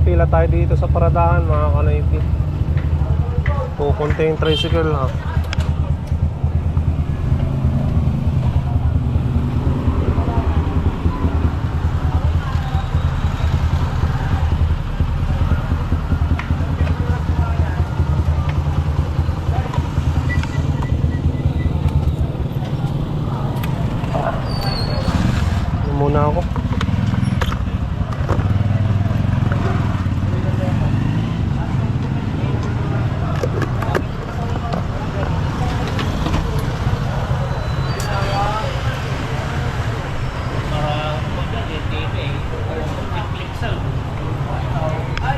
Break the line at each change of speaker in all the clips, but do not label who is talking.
pila tayo dito sa paradahan mga kanoypi. Pupunta yung tricycle ha. Muna ako.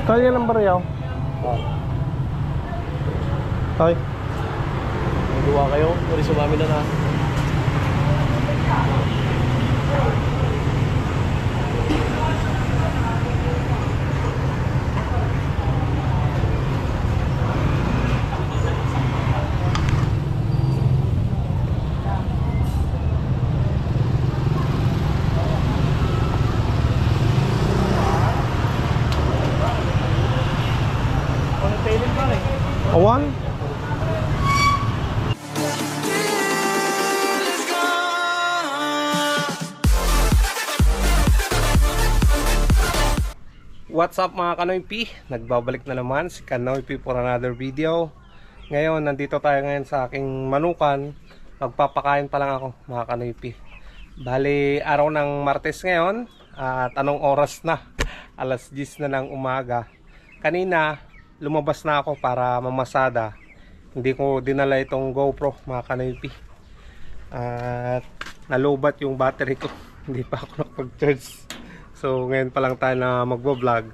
Kaya lang bariyaw. Tay.
Magawa kayo, pwede sumami na na.
Awan. What's up mga Kanoypi? Nagbabalik na naman si Kanoypi for another video. Ngayon, nandito tayo ngayon sa aking manukan. Magpapakain pa lang ako mga Kanoypi. Bali, araw ng Martes ngayon. At anong oras na? Alas 10 na ng umaga. Kanina, lumabas na ako para mamasada. Hindi ko dinala itong GoPro mga Kanoypi. At nalubat yung battery ko. Hindi pa ako nakapag-charge. So ngayon pa lang tayo na magbo-vlog.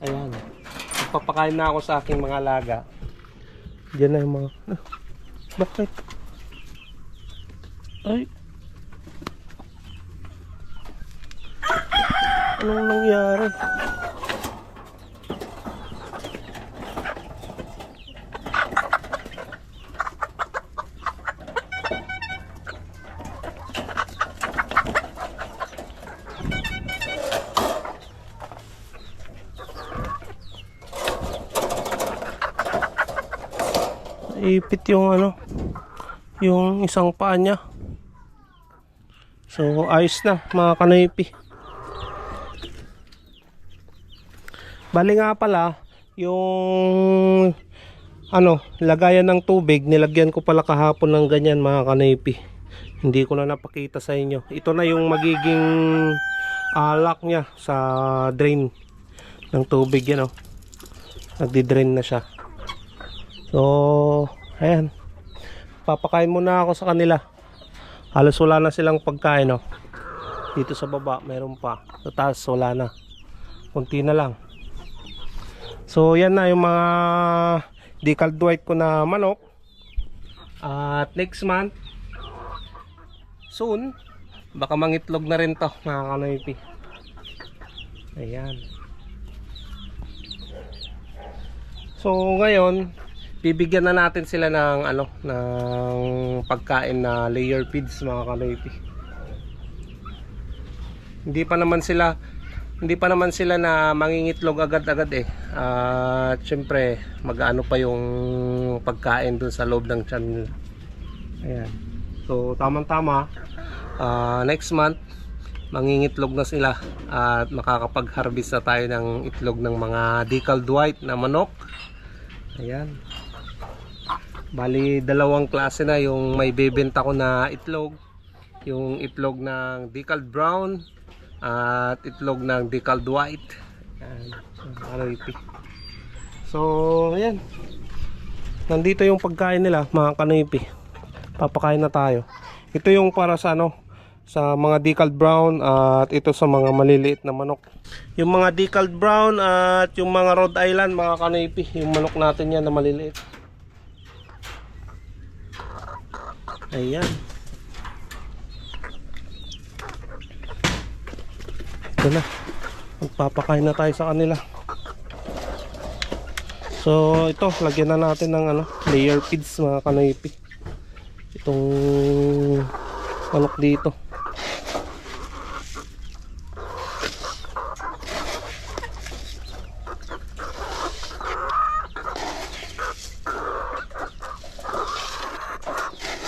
Ayan. Magpapakain na ako sa aking mga alaga. Diyan na yung mga... bakit? Ay. Anong nangyari? Ipit yung ano, yung isang paa niya. So ayos na mga Kanoypi. Bali nga pala yung ano, lagayan ng tubig, nilagyan ko pala kahapon ng ganyan mga Kanoypi. Hindi ko na napakita sa inyo. Ito na yung magiging lock niya sa drain ng tubig yan, oh. Nagdi-drain na siya. So, ayan. Papakain muna ako sa kanila. Halos wala na silang pagkain, no? Dito sa baba, meron pa. Sa taas, wala na. Kunti na lang. So, yan na yung mga decaled white ko na manok. At next month, soon, baka mangitlog na rin to, mga Kanoypi. Ayan. So, ngayon, bibigyan na natin sila ng ano, ng pagkain na layer feeds mga Kanoypi. Hindi pa naman sila na mangingitlog agad-agad eh. At syempre, mag-ano pa yung pagkain dun sa loob ng tiyan nila. Ayan. So, tamang-tama, next month mangingitlog na sila at makakapag-harvest na tayo ng itlog ng mga decaled white na manok. Ayan. Bali, dalawang klase na yung may bebenta ko na itlog. Yung itlog ng decaled brown at itlog ng decaled white. Ayan. So, ayan. Nandito yung pagkain nila, mga Kanoypi. Papakain na tayo. Ito yung para sa ano, sa mga decaled brown at ito sa mga maliliit na manok. Yung mga decaled brown at yung mga Rhode Island, mga Kanoypi, yung manok natin yan na maliliit. Ayan. Ito na. Magpapakain na tayo sa kanila. So ito, lagyan na natin ng ano, layer feeds mga Kanoypi. Itong manok dito.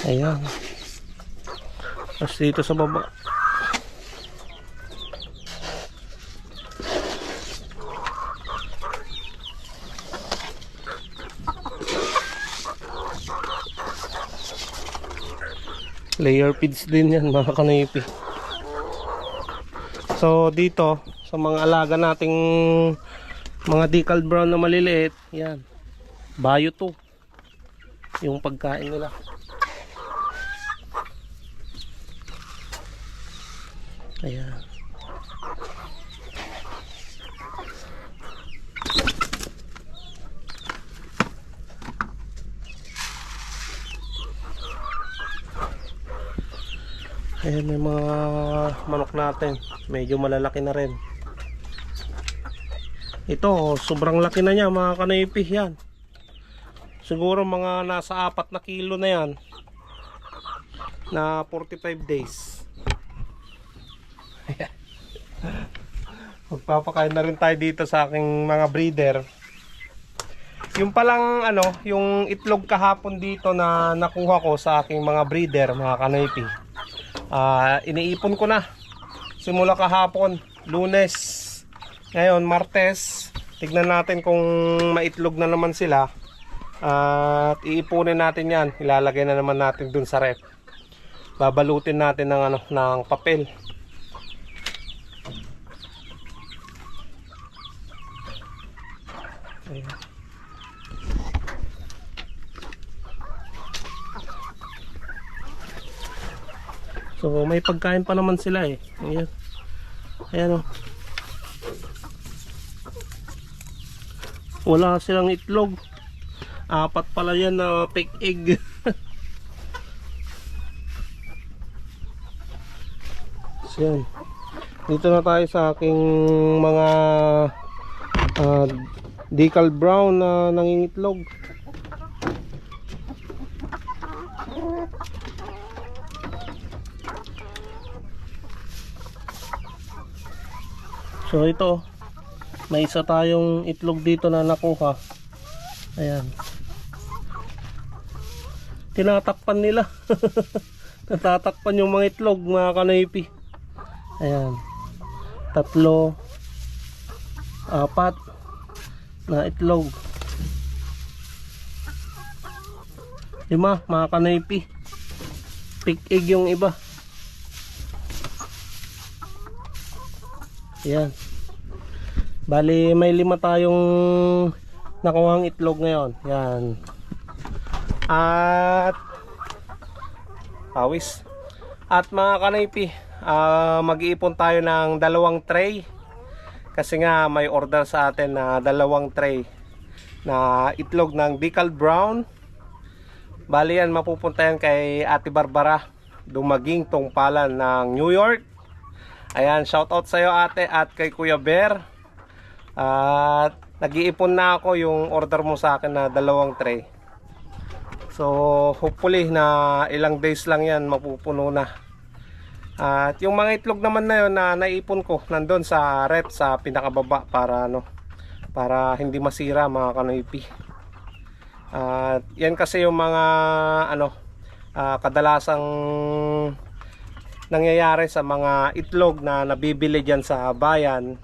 Ayan. Tapos dito sa baba. Layer feeds din yan mga kanipi. So dito sa mga alaga nating mga decal brown na maliliit, yan. Bayo to. Yung pagkain nila. Ayan. Ayan, may mga manok natin. Medyo malalaki na rin. Ito, sobrang laki na niya mga kanipi. Yan. Siguro mga nasa 4 na kilo na yan. Na 45 days. Magpapakain na rin tayo dito sa aking mga breeder. Yung palang ano, yung itlog kahapon dito na nakuha ko sa aking mga breeder, mga kanipi. Iniipon ko na simula kahapon, Lunes, ngayon Martes. Tignan natin kung maitlog na naman sila at iipunin natin yan, ilalagay na naman natin dun sa ref, babalutin natin ng, ano, ng papel. Ayan. So may pagkain pa naman sila eh. Ayan. Ayan o. Wala silang itlog. 4 pala yan na fake egg. So yan. Dito na tayo sa aking mga decal brown na nangingitlog. So ito, may isa tayong itlog dito na nakuha. Ayan. Tinatakpan nila. Natatakpan yung mga itlog mga kanipi. Ayan. 3, 4 na itlog. 5 mga kanipi. Pig egg yung iba. Ayan. Bali may 5 tayong nakuhang itlog ngayon. Yan. At pawis. At mga kanipi, mag-iipon tayo ng 2 tray. Kasi nga may order sa atin na 2 tray na itlog ng decal brown. Bali yan mapupunta yan kay Ate Barbara Dumaging Tungpalan ng New York. Ayan, shout out sa iyo ate at kay Kuya Bear. At nag-iipon na ako yung order mo sa akin na 2 tray. So hopefully na ilang days lang yan mapupuno na. At yung mga itlog naman na yun na naipon ko nandun sa rep sa pinakababa para ano, para hindi masira mga kanipi. At yan kasi yung mga ano, kadalasang nangyayari sa mga itlog na nabibili dyan sa bayan.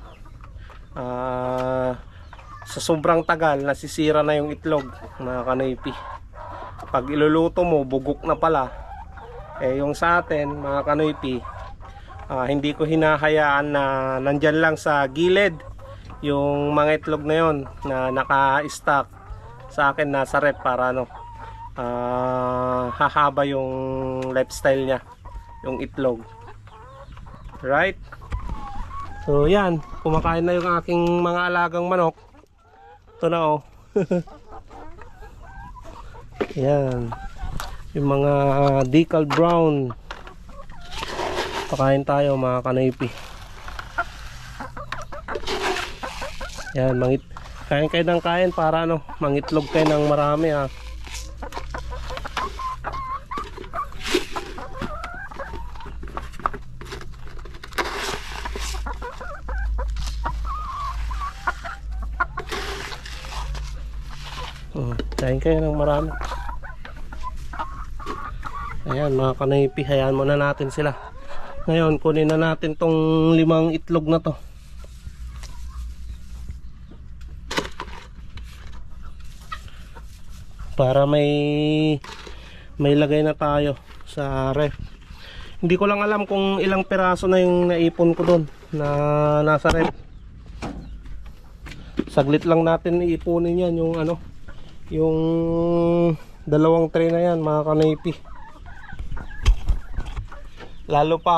Sa sobrang tagal nasisira na yung itlog mga kanipi. Pag iluluto mo bugok na pala. Eh yung sa atin mga kanipi, hindi ko hinahayaan na nandyan lang sa gilid yung mga itlog na yon na naka-stock sa akin nasa rep para ano, hahaba yung lifestyle niya, yung itlog. Right? So yan, kumakain na yung aking mga alagang manok. Ito na oh. Yan. Yung mga decal brown. Pakain tayo mga kanipi. Yan, kain kayo ng kain para ano, mangitlog kayo ng marami ha. Kain kayo ng marami. Ayan mga kanaypi, hayaan muna natin sila. Ngayon kunin na natin tong 5 itlog na to. Para may lagay na tayo sa ref. Hindi ko lang alam kung ilang piraso na yung naipon ko doon na nasa ref. Saglit lang natin iipunin yan yung ano, yung 2 tray na yan mga kanaypi. Lalo pa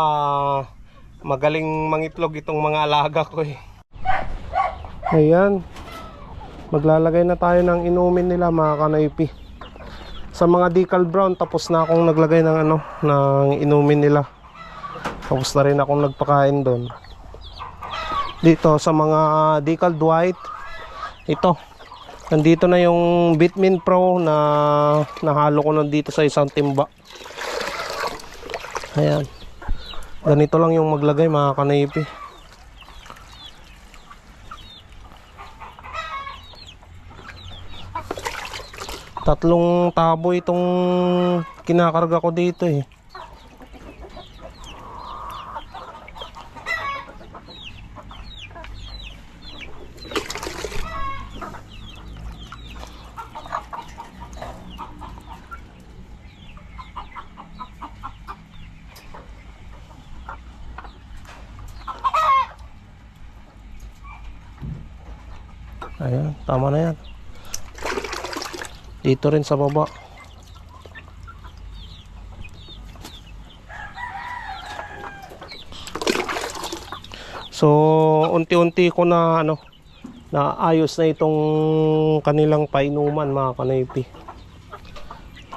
magaling mangitlog itong mga alaga ko eh. Ayan, maglalagay na tayo ng inumin nila mga kanaypi. Sa mga decal brown tapos na akong naglagay ng ano, ng inumin nila. Tapos na rin akong nagpakain doon. Dito sa mga decal white, ito nandito na yung Bitmin Pro na nahalo ko na dito sa isang timba. Ayan, ganito lang yung maglagay mga kanaypi. Tatlong tabo itong kinakarga ko dito eh. Ayan, tama na yan. Dito rin sa baba. So unti-unti ko na ano, naayos na itong kanilang painuman mga kanaypi.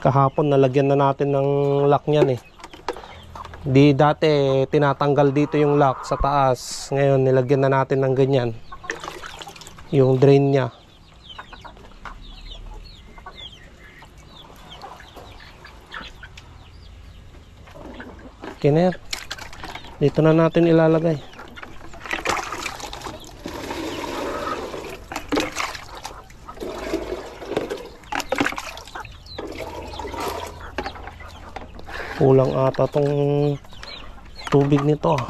Kahapon nalagyan na natin ng lock niyan eh. Di dati tinatanggal dito yung lock sa taas. Ngayon nilagyan na natin ng ganyan. Yung drain niya. Okay na yan. Dito na natin ilalagay. Kulang ata tong tubig nito ah.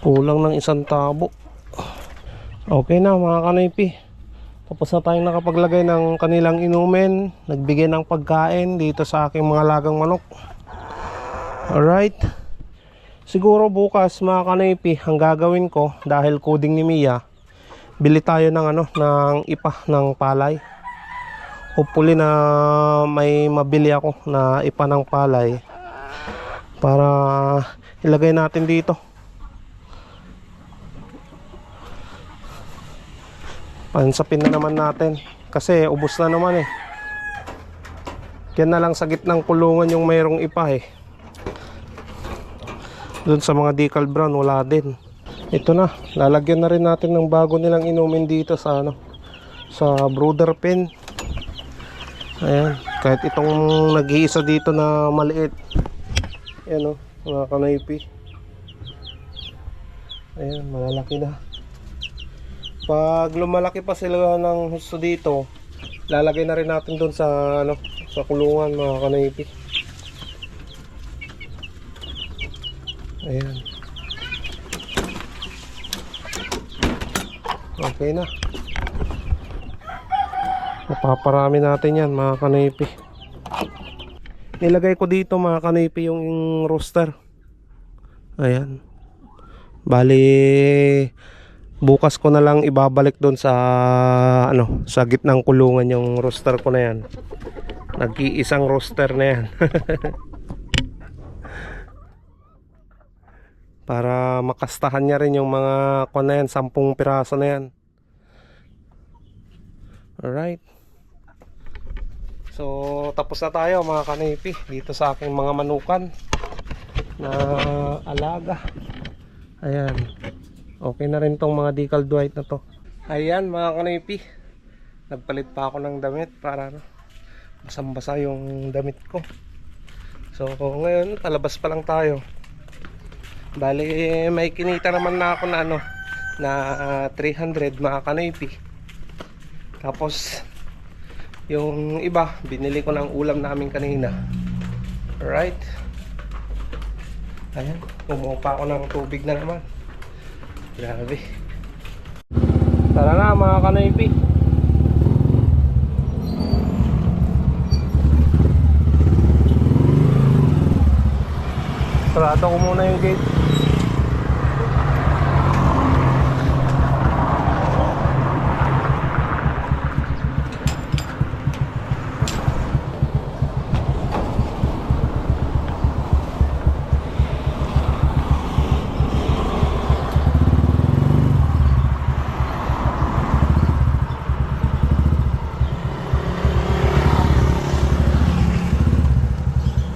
Kulang ng 1 tabo. Okay na mga kanaypi. Tapos na tayong nakapaglagay ng kanilang inumin, nagbigay ng pagkain dito sa aking mga lagang manok. Alright. Siguro bukas mga kanaypi, ang gagawin ko dahil coding ni Mia, bili tayo ng ano, ng ipa ng palay. Hopefully na may mabili ako na ipa ng palay para ilagay natin dito. Pansapin na naman natin kasi ubos na naman eh. Yan na lang sa gitnang kulungan yung mayroong ipa eh. Doon sa mga decal brown wala din. Ito na, lalagyan na rin natin ng bago nilang inumin dito sa ano, sa brooder pen. Ayan, kahit itong nag-iisa dito na maliit. Ayan o, mga kanaypi. Ayan, malalaki na. Pag lumalaki pa sila ng husto dito, lalagay na rin natin doon sa ano, sa kulungan mga kanaypi. Ayan. Okay na. Mapaparami natin yan mga kanaypi. Nilagay ko dito mga kanaypi yung rooster. Ayan. Bali bukas ko na lang ibabalik doon sa ano, sa gitnang kulungan yung rooster ko na yan. Nag-iisang rooster na yan. Para makastahan niya rin yung mga na yan, 10 piraso na yan. Alright. So tapos na tayo mga kanaypi dito sa aking mga manukan na alaga. Ayan. Okay na rin tong mga decal white na to. Ayan mga kanaypi, nagpalit pa ako ng damit para ano, basang-basa yung damit ko. So ngayon talabas pa lang tayo. Bali may kinita naman na ako na ano, na 300 mga kanaypi. Tapos yung iba binili ko ng ulam namin kanina. Alright. Ayan, kumuha pa ako ng tubig na naman. Grabe. Tara na mga kanaypi. Sarado ko muna yung gate.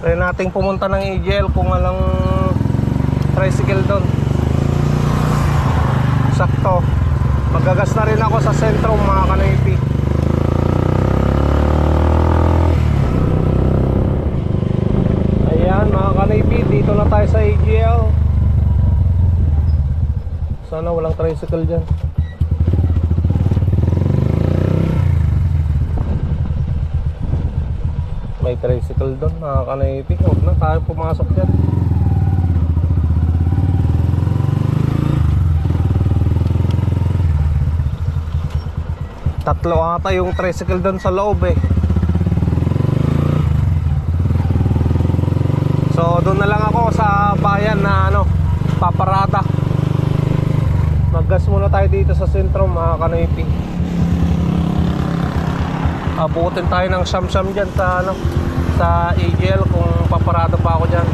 Try nating pumunta ng AGL kung walang tricycle doon. Sakto. Magagas na rin ako sa sentro mga kanaypi. Ayan mga kanaypi, dito na tayo sa AGL. Sana walang tricycle dyan. May tricycle doon, nakakanaipik. Huwag na tayo pumasok dyan. Tatlo ata yung tricycle doon sa loob eh. So doon na lang ako sa bayan na paparada. Maggas muna tayo dito sa sentro mga kanaypi. Abutin tayo ng siyam-siyam dyan sa AGL kung paparado pa ako dyan.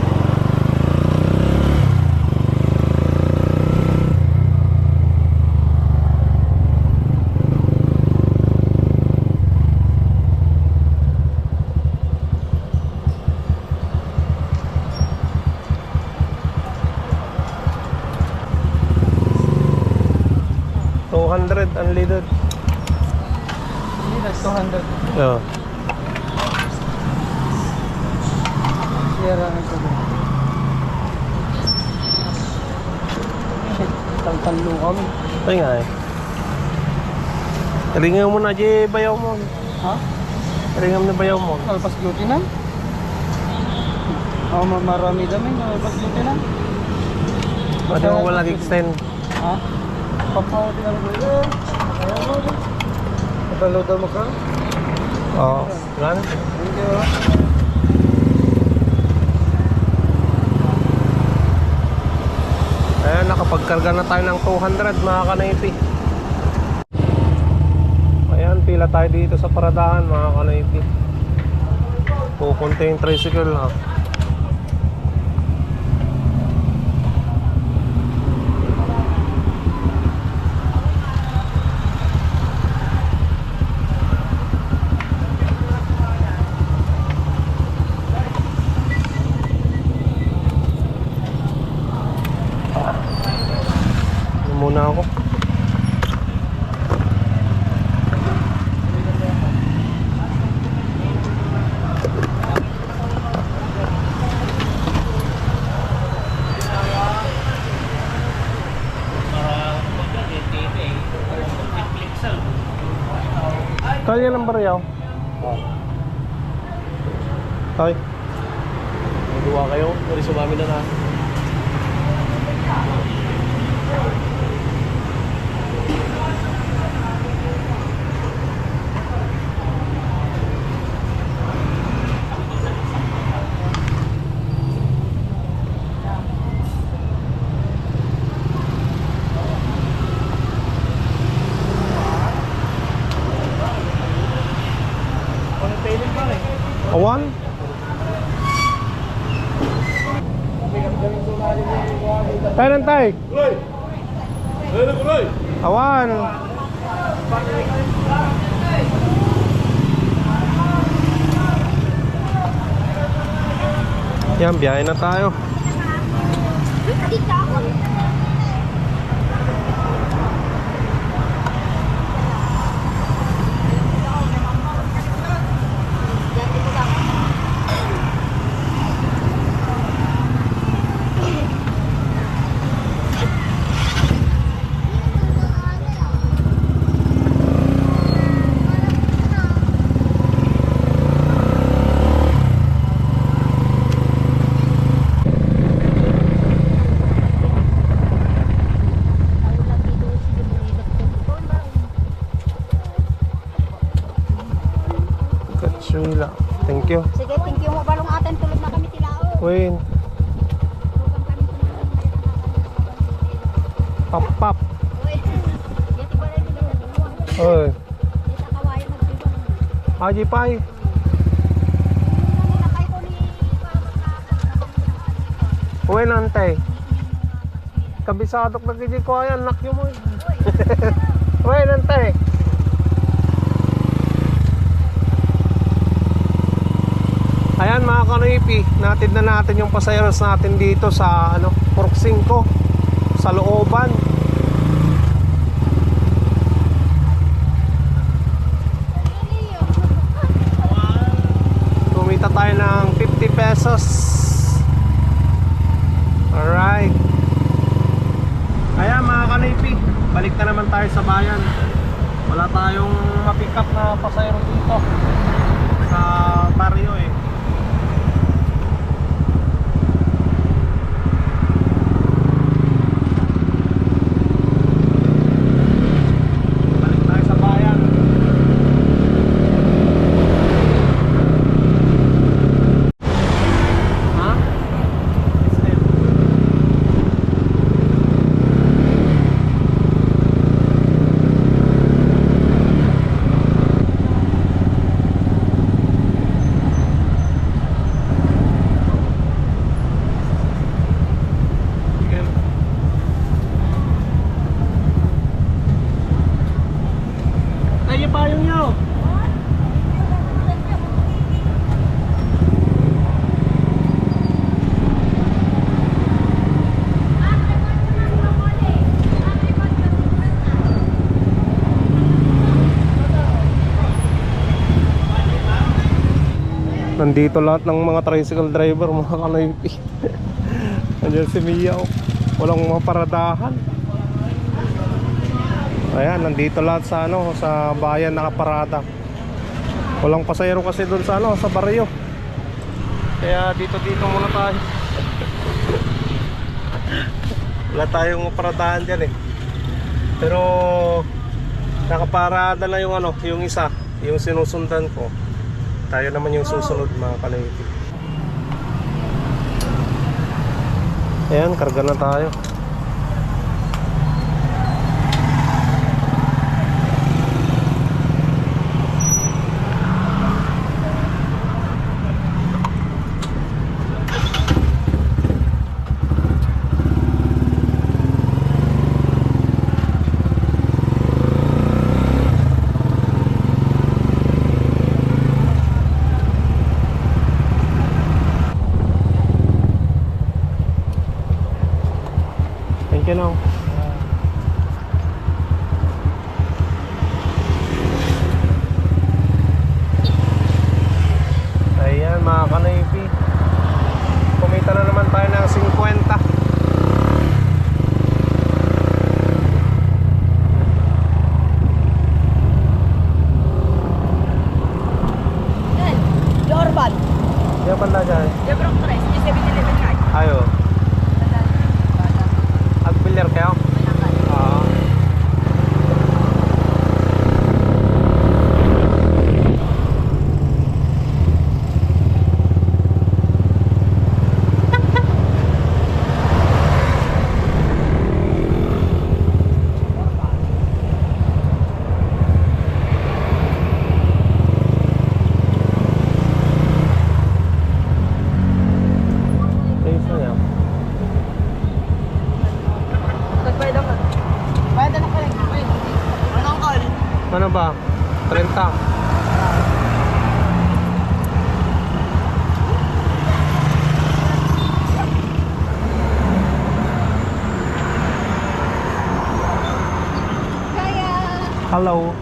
$200 unleaded.
200.
Yeah.
Sierra nito doon. Shit, tangtalo kami.
Ay nga eh. Ringan mo na di bayaw mo.
Ha?
Ringan mo na bayaw mo.
Alpas duty na? Oo, marami dami na alpas duty na.
Pwede mo walang extend.
Ha? Papawati na rin. Ayaw mo rin. Natalo daw mo ka?
Oo. Gan?
Thank you.
Ayan, nakapagkarga na tayo ng 200 mga kanaypi. Ayan, pila tayo dito sa paradahan mga kanaypi. Pupunta yung tricycle ha. Muna ako. Kaya lang bariyaw. Tay.
Magawa kayo, nari sumami na.
Awan? Tayo lang tay. Awan. Yan, biyahe na tayo. Pap-pap.
Uy,
Oy.
kita kawayan magdiba.
Haji Pai.
Nilakay ko ni
Uwe nante. Kabisadok na kiji ko ayan. Nakyo mo. Uwe nante. Ayan mga kanoipi, natid na natin yung pasayaros natin dito sa Purok 5 sa looban. Kumita tayo ng 50 pesos. Alright. Ayan mga kanoipi, balik na naman tayo sa bayan. Wala tayong ma-pick up na pasayro dito sa baryo eh. Nandito lahat ng mga tricycle driver, mga kanoipi. Nandiyan si Mia, oh. Walang maparadahan. Ayan, nandito lahat sa sa bayan nakaparada. Walang pasayro kasi doon sa sa baryo. Kaya dito muna tayo. Wala tayong maparadahan diyan eh. Pero nakaparada na yung yung isa, yung sinusundan ko. Tayo naman yung susunod mga kanoipi. Ayan, karga na tayo. Thank you now. Ayan mga kanoipi, kumita na naman tayo ng 50.
Jorban.
Yan pala dyan.
Debrok 3, yung 7-Eleven card.
Ayo. Agbilyar kayo? Oo. Ano ba? 30. Hello.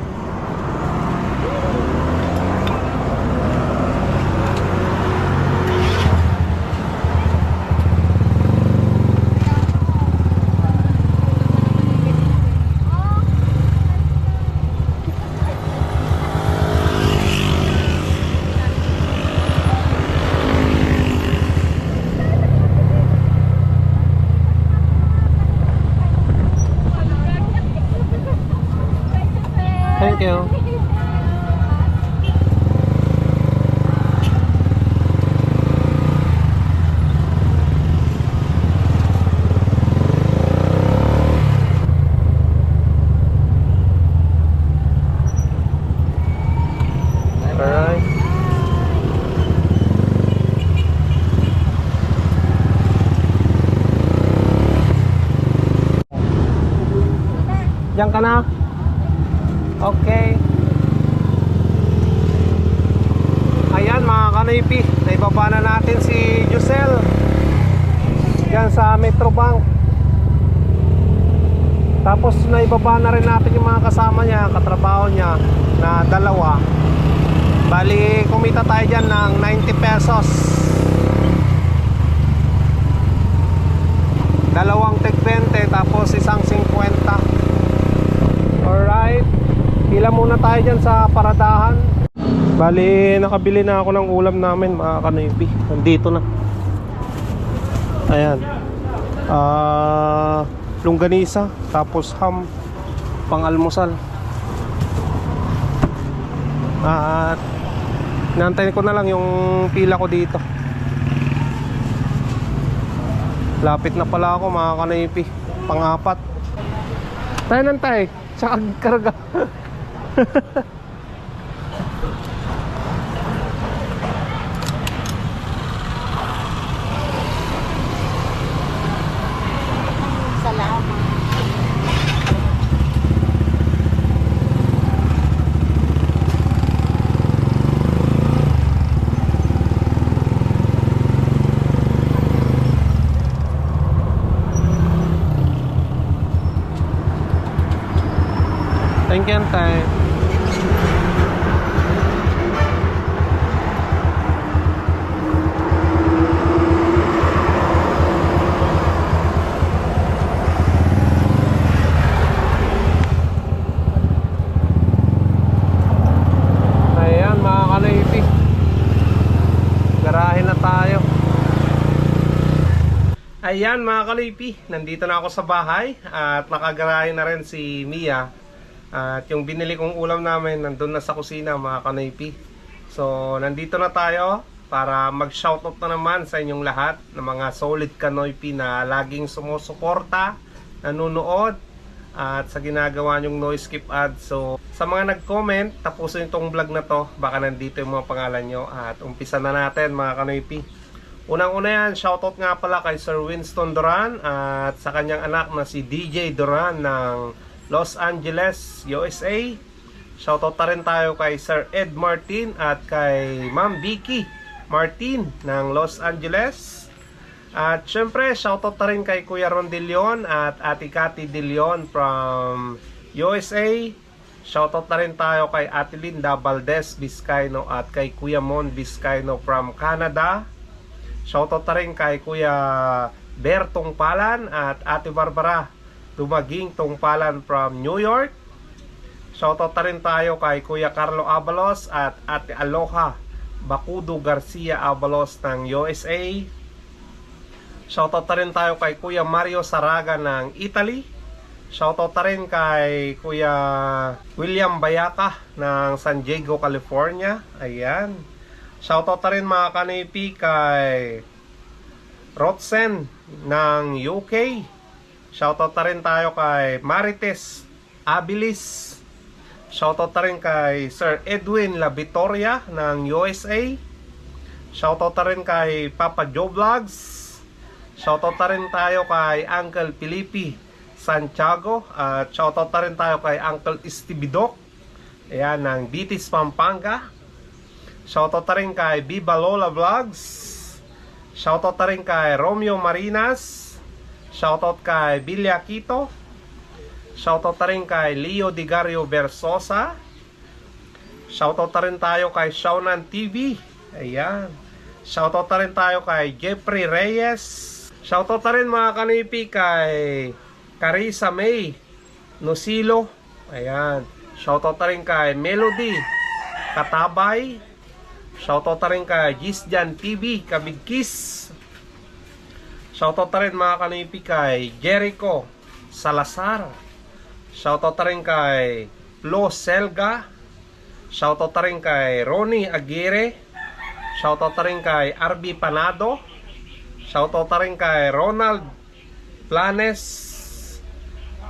Thank you. Diyan ka na? Okay. Ayan mga kanipi, naibaba na natin si Jusel diyan sa Metrobank. Tapos naibaba na rin natin yung mga kasama niya, katrabaho niya na dalawa. Bali kumita tayo dyan ng 90 pesos. Dalawang tig 20 tapos isang 50. Alright, pila muna tayo dyan sa paradahan. Bali nakabili na ako ng ulam namin mga kanipi. Nandito na. Ayan, longganisa tapos ham pang almusal. At nantayin ko na lang yung pila ko dito. Lapit na pala ako mga kanipi. Pang-apat. Tayo nantay. Tsaka karga.
Salamat.
Thank you, Antay. Ayan mga kanipi, garahe na tayo. Ayan mga kanipi, nandito na ako sa bahay at nakagarahe na rin si Mia. At yung binili kong ulam namin nandun na sa kusina mga kanipi. So nandito na tayo para mag-shoutout na naman sa inyong lahat ng mga solid kanoypi na laging sumusuporta, nanonood at sa ginagawa nyong no skip ad. So sa mga nag-comment, tapusin itong vlog na to, baka nandito yung mga pangalan nyo. At umpisa na natin mga kanoypi. Unang-una yan, shoutout nga pala kay Sir Winston Duran at sa kanyang anak na si DJ Duran ng Los Angeles, USA. Shoutout na rin tayo kay Sir Ed Martin at kay Ma'am Vicky Martin ng Los Angeles. At syempre, shoutout na rin kay Kuya Ron De Leon at Ate Cathy De Leon from USA. Shoutout na rin tayo kay Ate Linda Valdez Vizcaino at kay Kuya Mon Vizcaino from Canada. Shoutout na rin kay Kuya Bertong Palan at Ate Barbara Dumaging Tungpalan from New York. Shoutout na rin tayo kay Kuya Carlo Abalos at Ate Aloha Bakudo Garcia Abalos ng USA. Shoutout na rin tayo kay Kuya Mario Saraga ng Italy. Shoutout na rin kay Kuya William Bayaka ng San Diego, California. Ayan. Shoutout na rin mga kanipi kay Rotsen ng UK. Shoutout na rin tayo kay Marites Abilis. Shoutout na rin kay Sir Edwin La Vitoria ng USA. Shoutout na rin kay Papa Joe Vlogs. Shoutout na rin tayo kay Uncle Felipe Santiago. At shoutout na rin tayo kay Uncle Estibidok, ayan, ng Bitis, Pampanga. Shoutout na rin kay Viva Lola Vlogs. Shoutout na rin kay Romeo Marinas. Shoutout kay Bilya Quito. Shoutout na rin kay Leo Digario Versosa. Shoutout na rin tayo kay Shaunan TV. Ayan. Shoutout na rin tayo kay Jeffrey Reyes. Shoutout na rin mga kanipi kay Carissa May Nusilo. Ayan. Shoutout na rin kay Melody Katabay. Shoutout na rin kay Gisjan TV Kabigkis. Shoutout na rin mga kanipi kay Jericho Salazar. Shoutout na rin kay Flo Selga. Shoutout na rin kay Ronnie Aguirre. Shoutout na rin kay RB Panado. Shoutout na rin kay Ronald Planes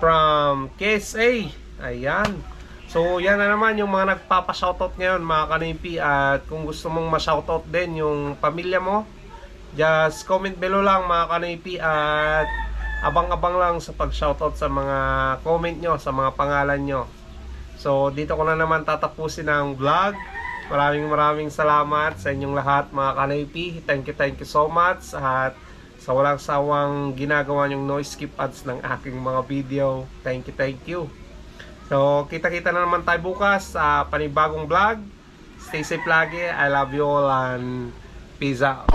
from KSA. Ayan. So yan na naman yung mga nagpapa-shoutout ngayon mga kanipi. At kung gusto mong ma-shoutout din yung pamilya mo, just comment below lang mga kanipi. At abang-abang lang sa pag-shoutout sa mga comment nyo, sa mga pangalan nyo. So dito ko na naman tatapusin ang vlog. Maraming salamat sa inyong lahat mga Kanoypi. Thank you so much. At sa walang sawang ginagawa yung noise skip ads ng aking mga video. Thank you. So kita-kita na naman tayo bukas sa panibagong vlog. Stay safe lagi. I love you all and peace out.